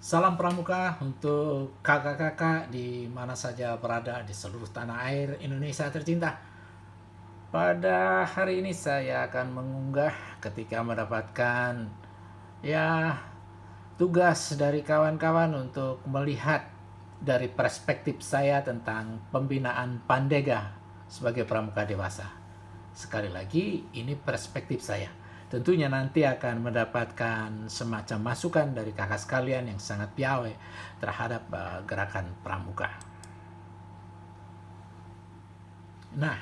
Salam pramuka untuk kakak-kakak di mana saja berada di seluruh tanah air Indonesia tercinta. Pada hari ini saya akan mengunggah ketika mendapatkan ya tugas dari kawan-kawan untuk melihat dari perspektif saya tentang pembinaan Pandega sebagai pramuka dewasa. Sekali lagi, ini perspektif saya. Tentunya nanti akan mendapatkan semacam masukan dari kakak sekalian yang sangat piawai terhadap gerakan pramuka. Nah,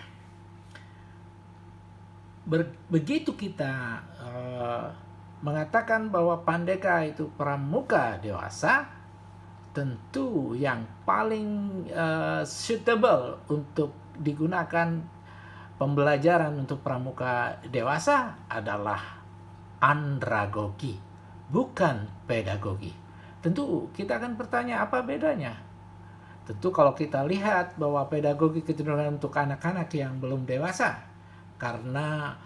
begitu kita mengatakan bahwa Pandega itu pramuka dewasa, tentu yang paling suitable untuk digunakan pembelajaran untuk pramuka dewasa adalah andragogi, bukan pedagogi. Tentu kita akan bertanya apa bedanya. Tentu kalau kita lihat bahwa pedagogi kecenderungan untuk anak-anak yang belum dewasa, karena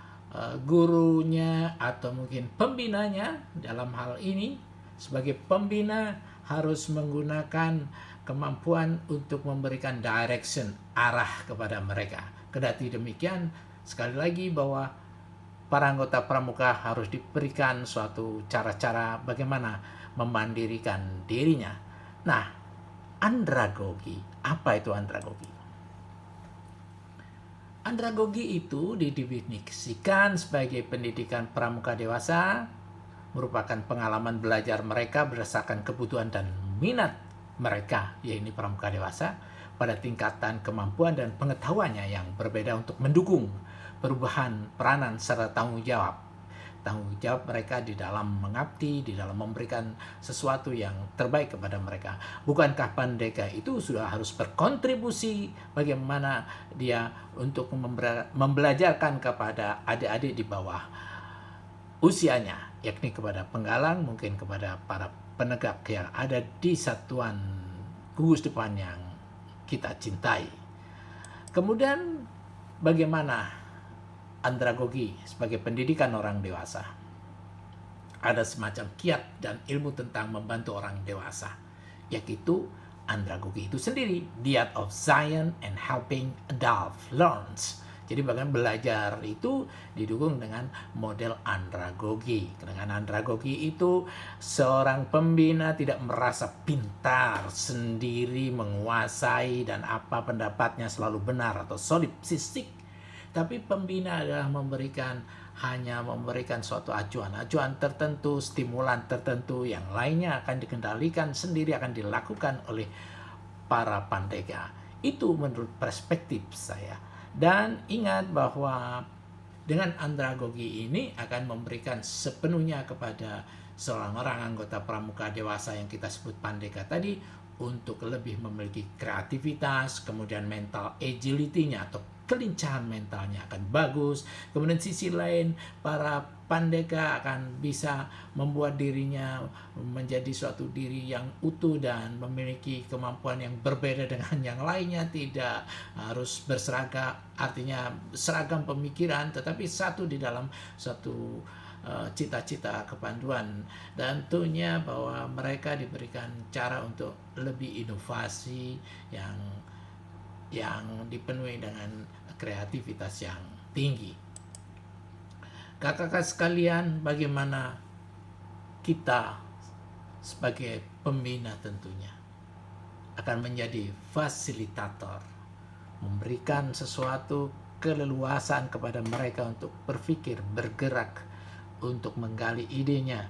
gurunya atau mungkin pembinanya dalam hal ini sebagai pembina harus menggunakan kemampuan untuk memberikan direction, arah kepada mereka. Kendati demikian, sekali lagi bahwa para anggota pramuka harus diberikan suatu cara-cara bagaimana memandirikan dirinya. Nah, andragogi, apa itu andragogi? Andragogi itu didefinisikan sebagai pendidikan pramuka dewasa, merupakan pengalaman belajar mereka berdasarkan kebutuhan dan minat mereka, yaitu pramuka dewasa, pada tingkatan kemampuan dan pengetahuannya yang berbeda untuk mendukung perubahan peranan serta tanggung jawab mereka di dalam mengabdi, di dalam memberikan sesuatu yang terbaik kepada mereka. Bukankah Pandega itu sudah harus berkontribusi bagaimana dia untuk membelajarkan kepada adik-adik di bawah usianya, yakni kepada penggalang, mungkin kepada para penegak yang ada di satuan gugus depan yang kita cintai. Kemudian bagaimana andragogi sebagai pendidikan orang dewasa? Ada semacam kiat dan ilmu tentang membantu orang dewasa, yaitu andragogi itu sendiri, the art of science and helping adult learns. Jadi bagaimana belajar itu didukung dengan model andragogi. Dengan andragogi itu seorang pembina tidak merasa pintar sendiri, menguasai dan apa pendapatnya selalu benar atau solipsistik. Tapi pembina adalah hanya memberikan suatu acuan tertentu, stimulan tertentu, yang lainnya akan dikendalikan sendiri, akan dilakukan oleh para Pandega. Itu menurut perspektif saya. Dan ingat bahwa dengan andragogi ini akan memberikan sepenuhnya kepada seorang orang anggota pramuka dewasa yang kita sebut Pandega tadi untuk lebih memiliki kreativitas, kemudian mental agility-nya atau kelincahan mentalnya akan bagus. Kemudian sisi lain, para Pandega akan bisa membuat dirinya menjadi suatu diri yang utuh dan memiliki kemampuan yang berbeda dengan yang lainnya. Tidak harus berseragam, artinya seragam pemikiran, tetapi satu di dalam suatu cita-cita kepanduan. Dan tentunya bahwa mereka diberikan cara untuk lebih inovasi yang dipenuhi dengan kreativitas yang tinggi. Kakak-kakak sekalian, bagaimana kita sebagai pembina tentunya akan menjadi fasilitator, memberikan sesuatu keleluasan kepada mereka untuk berpikir, bergerak, untuk menggali idenya,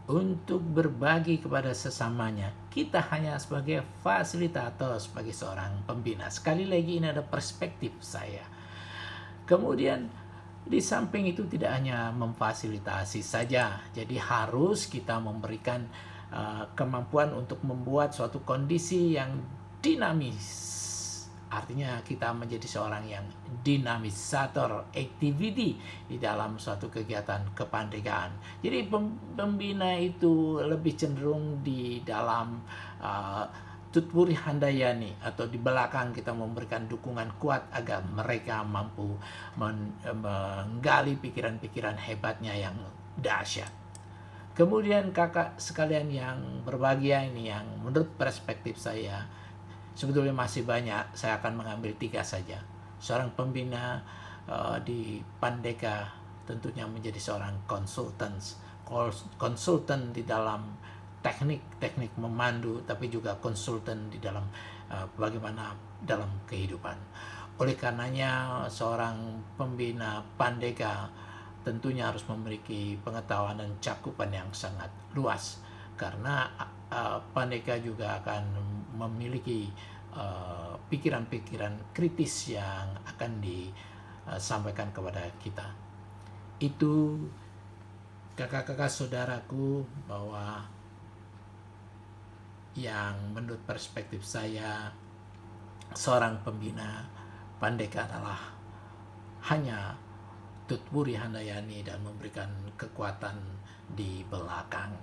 untuk berbagi kepada sesamanya. Kita hanya sebagai fasilitator, sebagai seorang pembina. Sekali lagi, ini ada perspektif saya. Kemudian di samping itu tidak hanya memfasilitasi saja, jadi harus kita memberikan kemampuan untuk membuat suatu kondisi yang dinamis. Artinya kita menjadi seorang yang dinamisator activity di dalam suatu kegiatan kepandegaan. Jadi pembina itu lebih cenderung di dalam tutpuri handayani atau di belakang kita memberikan dukungan kuat agar mereka mampu menggali pikiran-pikiran hebatnya yang dahsyat. Kemudian kakak sekalian yang berbahagia ini, yang menurut perspektif saya sebetulnya masih banyak, saya akan mengambil 3 saja. Seorang pembina di Pandeka tentunya menjadi seorang konsultan di dalam teknik memandu, tapi juga konsultan di dalam bagaimana dalam kehidupan. Oleh karenanya seorang pembina Pandeka tentunya harus memiliki pengetahuan dan cakupan yang sangat luas, karena Pandeka juga akan memiliki pikiran-pikiran kritis yang akan disampaikan kepada kita. Itu kakak-kakak saudaraku, bahwa yang menurut perspektif saya seorang pembina Pandeka adalah hanya Tutwuri Handayani dan memberikan kekuatan di belakang.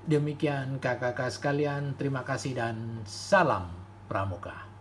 Demikian kakak-kakak sekalian, terima kasih dan salam Pramuka.